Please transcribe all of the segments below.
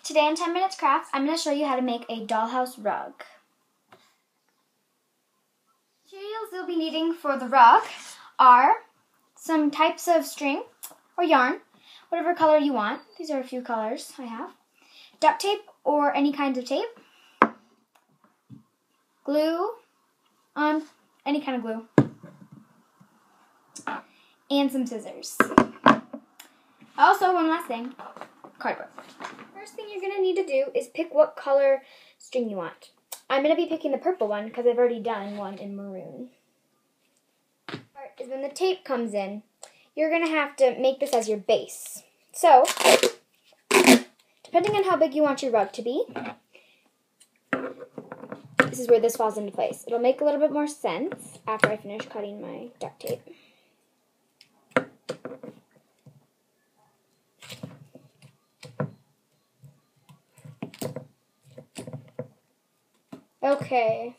Today in 10 Minutes Craft, I'm going to show you how to make a dollhouse rug. Materials you'll be needing for the rug are some types of string or yarn, whatever color you want. These are a few colors I have. Duct tape or any kinds of tape. Glue, any kind of glue. And some scissors. Also, one last thing, cardboard. First thing you're going to need to do is pick what color string you want. I'm going to be picking the purple one because I've already done one in maroon. Part is when the tape comes in, you're going to have to make this as your base. So, depending on how big you want your rug to be, this is where this falls into place. It'll make a little bit more sense after I finish cutting my duct tape. Okay.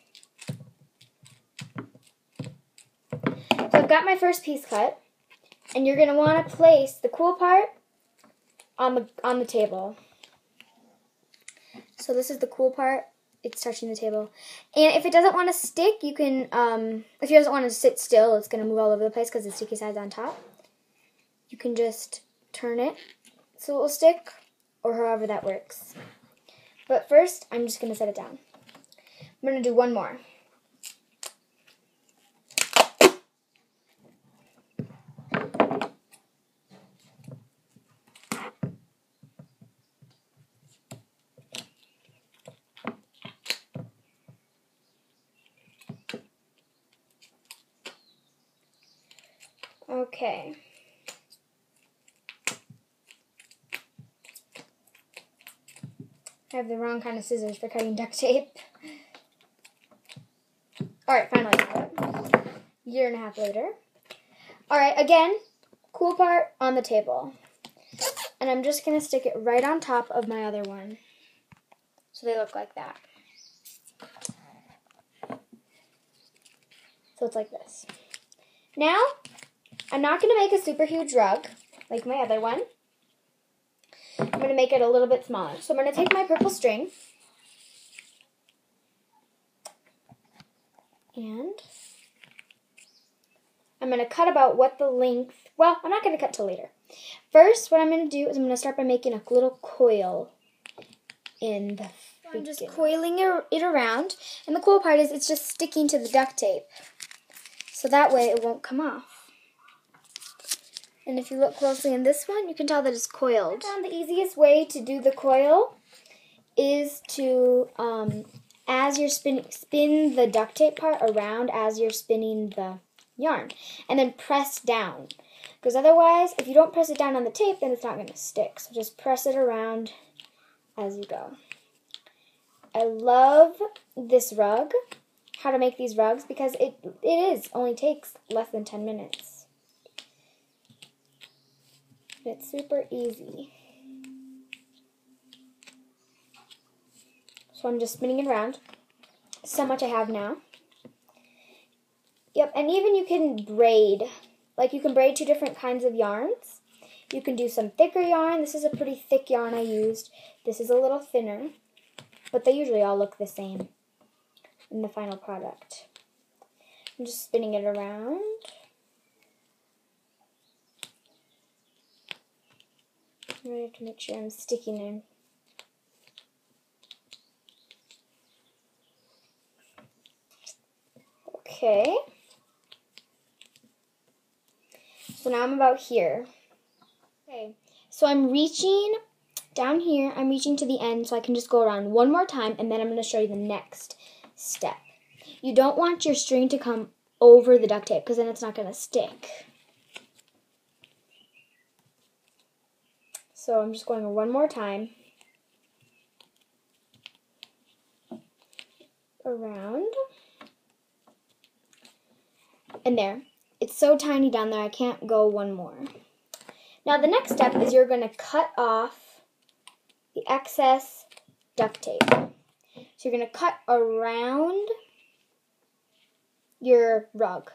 So I've got my first piece cut, and you're going to want to place the cool part on the table. So this is the cool part. It's touching the table. And if it doesn't want to stick, you can, if it doesn't want to sit still, it's going to move all over the place because the sticky side's on top. You can just turn it so it will stick, or however that works. But first, I'm just going to set it down. I'm going to do one more. Okay. I have the wrong kind of scissors for cutting duct tape. Alright, finally got it. Year and a half later. Alright, again, cool part on the table. And I'm just going to stick it right on top of my other one. So they look like that. So it's like this. Now, I'm not going to make a super huge rug like my other one. I'm going to make it a little bit smaller. So I'm going to take my purple string and I'm going to cut about what the length, well, I'm not going to cut till later. First, what I'm going to do is I'm going to start by making a little coil in the I'm just coiling it around, and the cool part is it's just sticking to the duct tape. So that way it won't come off. And if you look closely in this one, you can tell that it's coiled. I found the easiest way to do the coil is to, as you're spin the duct tape part around as you're spinning the yarn. And then press down. Because otherwise, if you don't press it down on the tape, then it's not going to stick. So just press it around as you go. I love this rug, how to make these rugs, because it only takes less than 10 minutes. It's super easy. So I'm just spinning it around. So much I have now. Yep, and even you can braid. Like you can braid two different kinds of yarns. You can do some thicker yarn. This is a pretty thick yarn I used. This is a little thinner. But they usually all look the same in the final product. I'm just spinning it around. I have to make sure I'm sticking in. Okay. So now I'm about here. Okay. So I'm reaching down here. I'm reaching to the end so I can just go around one more time, and then I'm going to show you the next step. You don't want your string to come over the duct tape because then it's not going to stick. So I'm just going one more time around. And there. It's so tiny down there I can't go one more. Now the next step is you're going to cut off the excess duct tape. So you're going to cut around your rug.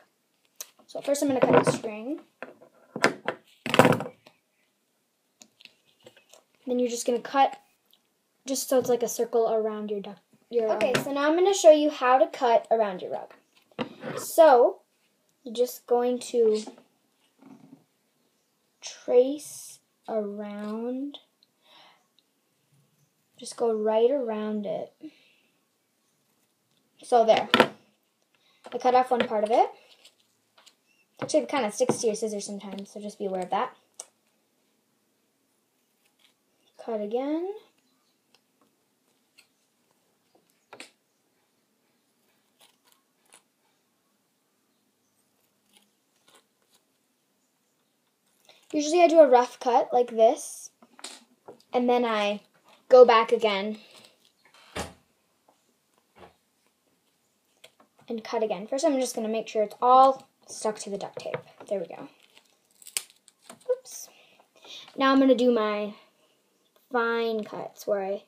So first I'm going to cut the string. Then you're just going to cut just so it's like a circle around your duck. Okay, so now I'm going to show you how to cut around your rug. So, you're just going to trace around, just go right around it. So there. I cut off one part of it. Actually, it kind of sticks to your scissors sometimes, so just be aware of that. Cut again. Usually I do a rough cut like this, and then I go back again and cut again. First I'm just going to make sure it's all stuck to the duct tape. There we go. Oops. Now I'm going to do my fine cuts where I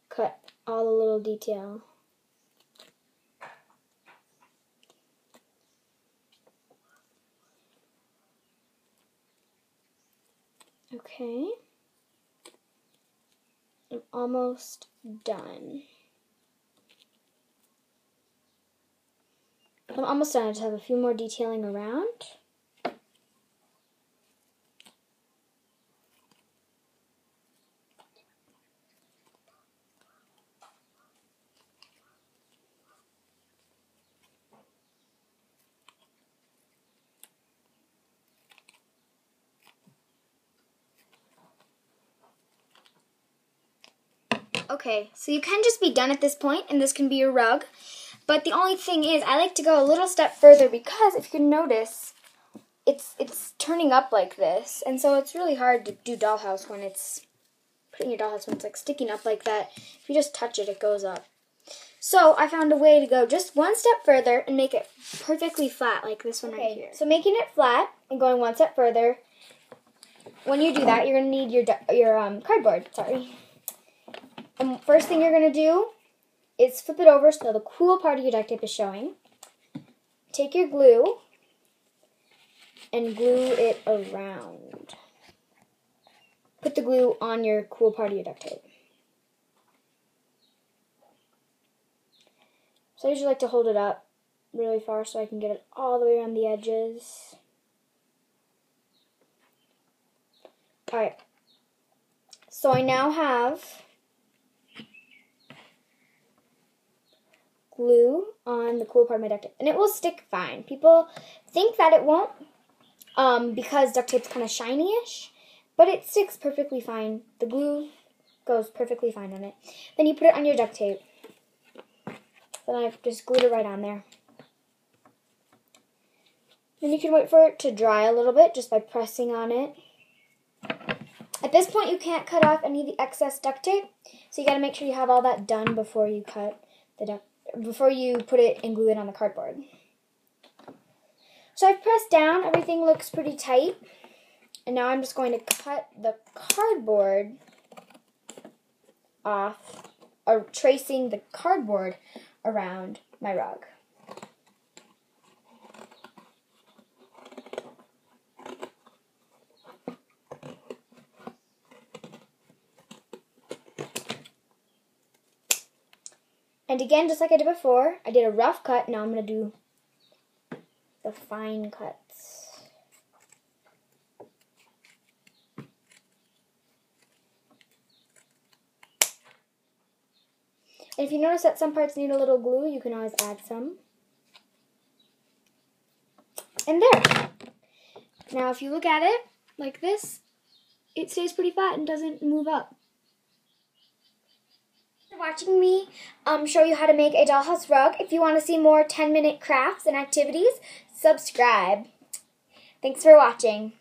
cut all the little detail. Okay, I'm almost done. I'm almost done. I just have a few more detailing around. Okay, so you can just be done at this point, and this can be your rug. But the only thing is, I like to go a little step further because if you can notice, it's turning up like this, and so it's really hard to do dollhouse when it's putting your dollhouse when it's like sticking up like that. If you just touch it, it goes up. So I found a way to go just one step further and make it perfectly flat, like this one right here. So making it flat and going one step further. When you do that, you're gonna need your cardboard. Sorry. And first thing you're going to do is flip it over so the cool part of your duct tape is showing. Take your glue and glue it around. Put the glue on your cool part of your duct tape. So I usually like to hold it up really far so I can get it all the way around the edges. Alright, so I now have glue on the cool part of my duct tape, and it will stick fine. People think that it won't because duct tape's kind of shiny-ish, but it sticks perfectly fine. The glue goes perfectly fine on it. Then you put it on your duct tape. Then I just glued it right on there. Then you can wait for it to dry a little bit just by pressing on it. At this point, you can't cut off any of the excess duct tape, so you got to make sure you have all that done before you cut the before you put it and glue it on the cardboard. So I've pressed down, everything looks pretty tight, and now I'm just going to cut the cardboard off, or tracing the cardboard around my rug. And again, just like I did before, I did a rough cut. Now I'm going to do the fine cuts. And if you notice that some parts need a little glue, you can always add some. And there. Now if you look at it like this, it stays pretty flat and doesn't move up. Watching me show you how to make a dollhouse rug. If you want to see more 10-minute crafts and activities, subscribe. Thanks for watching.